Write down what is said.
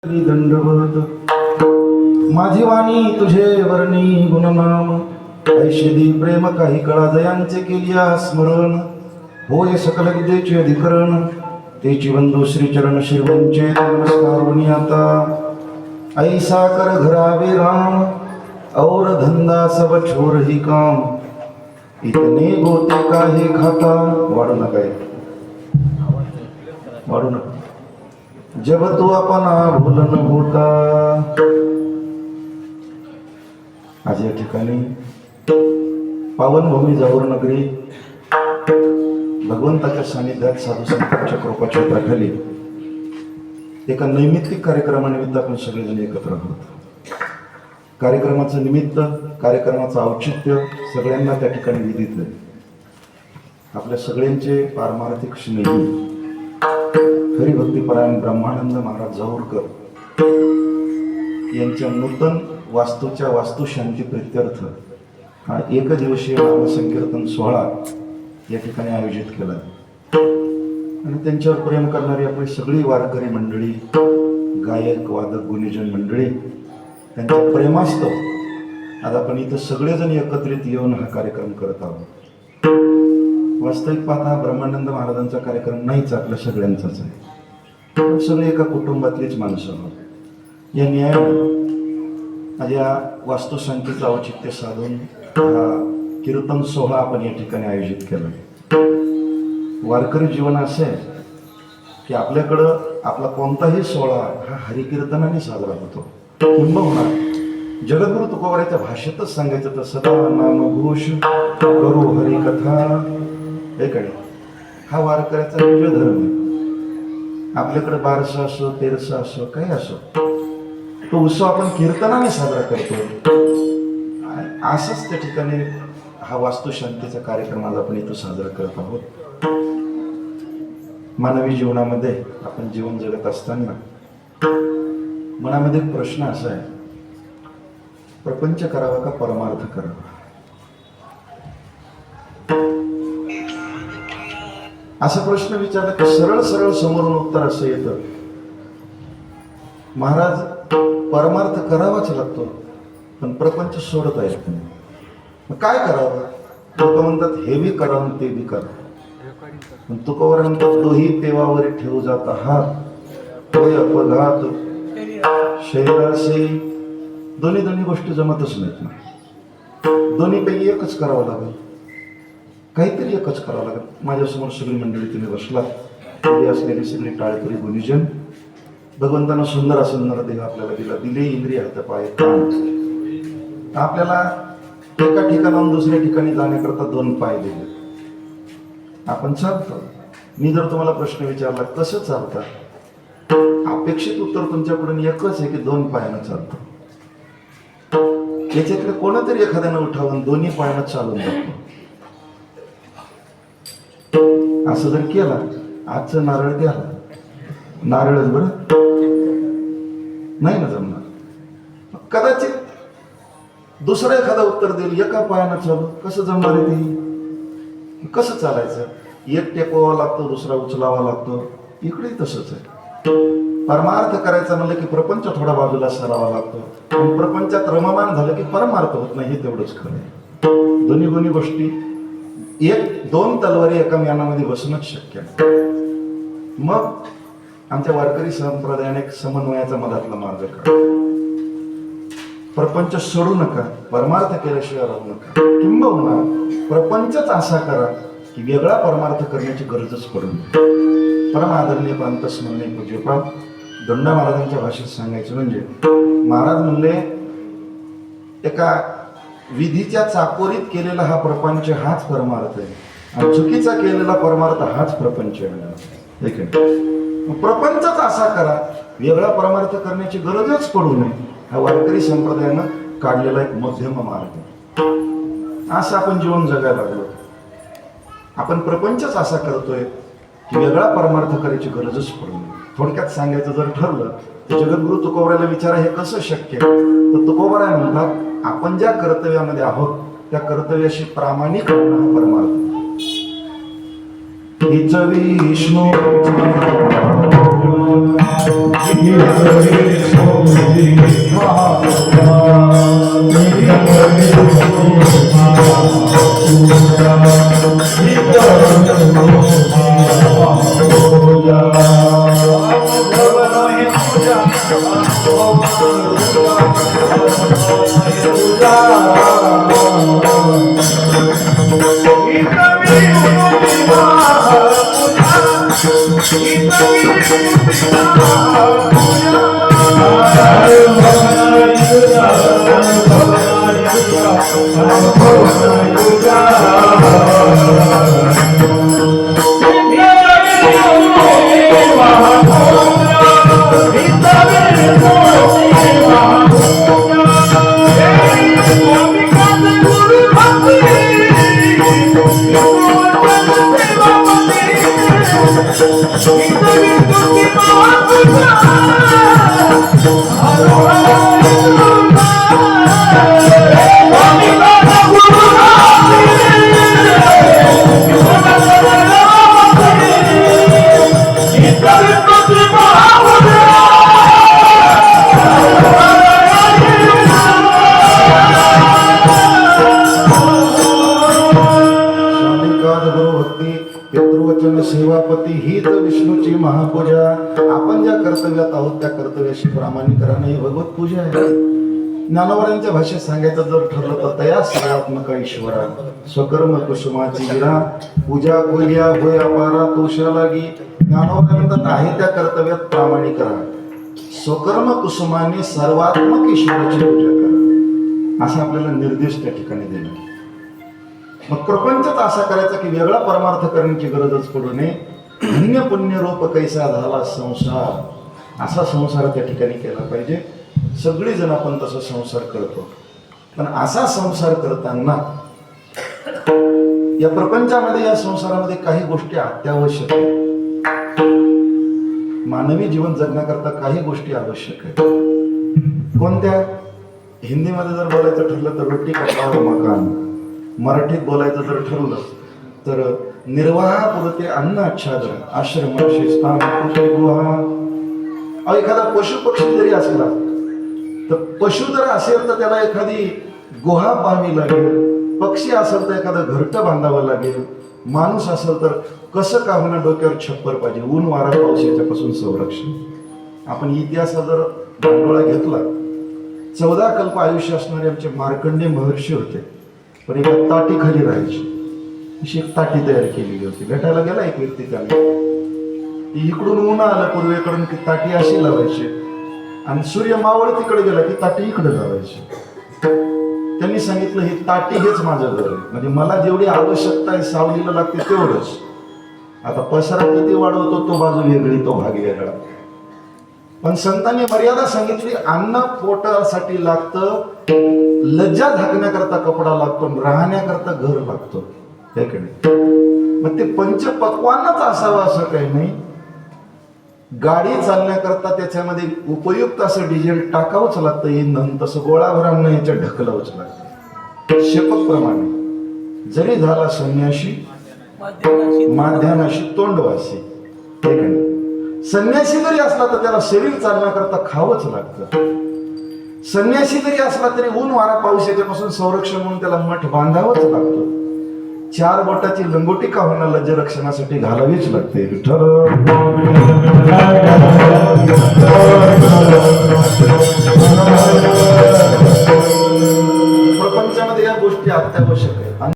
दंडवत माझी वाणी तुझे वर्णी गुणनाम ऐशिदी प्रेम काही कळा जयांचे केलिया स्मरण होय सकल विद्येचे अधिकरण तेची बंधू श्रीचरण शिवंचे नमस्कार आता ऐसा कर घरावे राम और धंदा सब छोर ही काम इतने गोते का हे खाता वाढू नका वाढू नका जब तू अपना भूलन होता. आज या ठिकाणी पावनभूमी जाऊर नगरी भगवंताच्या सानिध्यात साधू संतांच्या कृपा क्षेत्राखाली एका नैमित्तिक कार्यक्रमानिमित्त आपण सगळेजण एकत्र आहोत. कार्यक्रमाचं निमित्त, कार्यक्रमाचं औचित्य सगळ्यांना त्या ठिकाणी विदित आहे. आपल्या सगळ्यांचे पारमार्थिक स्नेही हरिभक्तीपरायण ब्रह्मानंद महाराज जाऊरकर यांच्या नूतन वास्तूच्या वास्तुशांती प्रित्यर्थ हा एकदिवसीय नामसंकीर्तन सोहळा या ठिकाणी आयोजित केला आणि त्यांच्यावर प्रेम करणारी आपली सगळी वारकरी मंडळी, गायक वादक गुणीजन मंडळी त्यांच्या प्रेमास्तव आज आपण इथं सगळेजण एकत्रित येऊन हा कार्यक्रम करत आहोत. वास्तविक पाहता ब्रह्मानंद महाराजांचा कार्यक्रम नाहीच, आपल्या सगळ्यांचाच आहे. सगळे एका कुटुंबातलीच माणसं आहोत. या न्यायाने आज या वास्तुशांतीचं औचित्य साधून हा कीर्तन सोहळा आपण या ठिकाणी आयोजित केला. वारकरी जीवन असे आहे की आपल्याकडं आपला कोणताही सोहळा हा हरिकीर्तनाने साजरा होतो. किंबहुना जगद्गुरु तुकोबाराच्या भाषेतच सांगायचं तर सदा नामघोष करू हरिकथा एकडे हा वारकऱ्याचा निज धर्म आहे. आपल्याकडे बारसं असो, तेरसं असो, काही असो, तो उत्सव आपण कीर्तनाने साजरा करतो. असंच त्या ठिकाणी हा वास्तुशांतीचा कार्यक्रम आज आपण इथं साजरा करत आहोत. मानवी जीवनामध्ये आपण जीवन जगत असताना मनामध्ये एक प्रश्न असा आहे, प्रपंच करावा का परमार्थ करावा? असा प्रश्न विचारला की सरळ सरळ समोरून उत्तर असं येतं, महाराज परमार्थ करावाच लागतो पण प्रपंच सोडता येत नाही. मग काय करावं? लोक म्हणतात हे बी करावं ते बी करावं. पण तुकोबार म्हणतात दोही पेवावर ठेवू जाता हात होय अपघात शरीराशी. दोन्ही गोष्टी जमतच नाहीत ना. दोन्हीपैकी एकच करावं लागेल, काहीतरी एकच करावं लागेल. माझ्यासमोर सगळी मंडळी तुम्ही बसलात, उभी असलेली सगळी टाळकरी गुणीजन. भगवंतानं सुंदर असं नरदेह आपल्याला दिला, दिले इंद्रिय हातपाय कान. आपल्याला एका ठिकाणाहून दुसऱ्या ठिकाणी जाण्याकरता 2 पाय दिले. आपण चालतो. मी जर तुम्हाला प्रश्न विचारला कसं चालता, अपेक्षित उत्तर तुमच्याकडून एकच आहे की 2 पायानं चालतो. याच्याकडे कोणतरी एखाद्यानं उठावून 2 पायानं चालून जातो. असं जर केला, आजचं नारळ द्याला, नारळच बरं नाही ना जमणार. कदाचित दुसरं एखादा उत्तर देईल एका पायानं चालू, कसं जमणार आहे ते? कसं चालायचं? एक टेकवावा लागतो, दुसरा उचलावा लागतो. इकडेही तसंच आहे. परमार्थ करायचा म्हणलं की प्रपंच थोडा बाजूला सरावा लागतो. पण प्रपंचात रममान झालं की परमार्थ होत नाही, हे तेवढंच खरं आहे. दोन्ही गोष्टी 2 तलवारी एका म्यानामध्ये बसणंच शक्य आहे. मग आमच्या वारकरी संप्रदायाने एक समन्वयाचा मधातला मार्ग काढला. प्रपंच सोडू नका, परमार्थ केल्याशिवाय राहू नका. किंबहुना प्रपंचच असा करा की वेगळा परमार्थ करण्याची गरजच पडू नये. परम आदरणीय प्रांत स्मरणीय पूज्यपाद दंडा महाराजांच्या भाषेत सांगायचं म्हणजे, महाराज म्हणले एका विधीच्या चाकोरीत केलेला हा प्रपंच हाच परमार्थ आहे आणि चुकीचा केलेला परमार्थ हाच प्रपंच आहे. प्रपंचच असा करा, वेगळा परमार्थ करण्याची गरजच पडू नये. हा वारकरी संप्रदायानं काढलेला एक मध्यम मार्ग. असं आपण जीवन जगायला लागलो. आपण प्रपंचच असा करतोय की वेगळा परमार्थ करायची गरजच पडू नये. थोडक्यात सांगायचं जर ठरलं तर जगद्गुरु तुकोबाराला विचारा हे कसं शक्य आहे, तर तुकोबारा म्हणतात आपण ज्या कर्तव्यामध्ये आहोत त्या कर्तव्याशी प्रामाणिक होणं हा परमार्थ. विष्णू पितृवचन सेवापती हीच विष्णूची महापूजा. आपण ज्या कर्तव्यात आहोत त्या कर्तव्याशी प्रामाणिकराने ही भगवत पूजा आहे. ज्ञानोबरांच्या भाषेत सांगायचं जर ठरलं तर तया सर्वात्मक ईश्वरा स्वकर्म कुसुमाची गिरा पूजा बोलिया होय अपारा तोषा लागी. ज्ञानोबरांत आहे त्या कर्तव्यात प्रामाणिक राहा. स्वकर्म कुसुमाने सर्वात्मक ईश्वराची पूजा करा असा आपल्याला निर्देश त्या ठिकाणी दिला. मग प्रपंचच असा करायचा की वेगळा परमार्थ करण्याची गरजच पडू नये. धन्य पुण्य रूप कैसा झाला संसार असा संसार त्या ठिकाणी केला पाहिजे. सगळी जण आपण तसा संसार करतो, पण असा संसार करताना या प्रपंचामध्ये या संसारामध्ये काही गोष्टी अत्यावश्यक आहेत. मानवी जीवन जगण्याकरता काही गोष्टी आवश्यक आहेत. कोणत्या? हिंदीमध्ये जर बोलायचं ठरलं तर रोटी कपडा व मकान. मराठीत बोलायचं जर ठरलं तर निर्वाहापुरते अन्न आच्छादन आश्रम शिस्तान गुहा. एखादा पशु पक्षी जरी असला तर पशु जर असेल तर त्याला एखादी गुहा बांधावी लागेल. पक्षी असेल तर एखादं घरटं बांधावं लागेल. माणूस असेल तर कसं का होणार डोक्यावर छप्पर पाहिजे. ऊन वारा पाऊस याच्यापासून संरक्षण. आपण इतिहासात जर भांडोळा घेतला 14 कल्प आयुष्य असणारे आमचे मार्कंडे महर्षी होते, पण एका ताटी खाली राहायची. अशी एक ताटी तयार केलेली होती. भेटायला गेला एक व्यक्ती त्याला, इकडून ऊन आलं पूर्वेकडून की ताटी अशी लावायची आणि सूर्य मावळ तिकडे गेला की ताटी इकडे लावायची. त्यांनी सांगितलं ही ताटी हेच माझं घर आहे, म्हणजे मला जेवढी आवश्यकता आहे सावलीला लागते तेवढंच. आता पसारा किती वाढवतो तो बाजू वेगळी, तो भाग वेगळा. पण संतांनी मर्यादा सांगितली. अन्न पोटासाठी लागतं, लज्जा झाकण्याकरता कपडा लागतो, राहण्याकरता घर लागतो. मग ते पंचपक्वानच असावं असं काही नाही. गाडी चालण्याकरता त्याच्यामध्ये उपयुक्त असं डिझेल टाकावंच लागतं. इंधन तसं गोळाभरांना याच्यात ढकलावंच लागतं. शेपक प्रमाणे जरी झाला संन्याशी माध्यानाशी तोंडवासी. संन्यासी जरी असला तर त्याला शरीर चालण्याकरता खावंच लागतं. संन्यासी जरी असला तरी ऊन वारा पाऊस याच्यापासून संरक्षण म्हणून त्याला मठ बांधावंच लागतं. 4 बोटाची लंगोटी का होणार लज्ज रक्षणासाठी घालावीच लागते. प्रपंचामध्ये या गोष्टी अत्यावश्यक आहेत.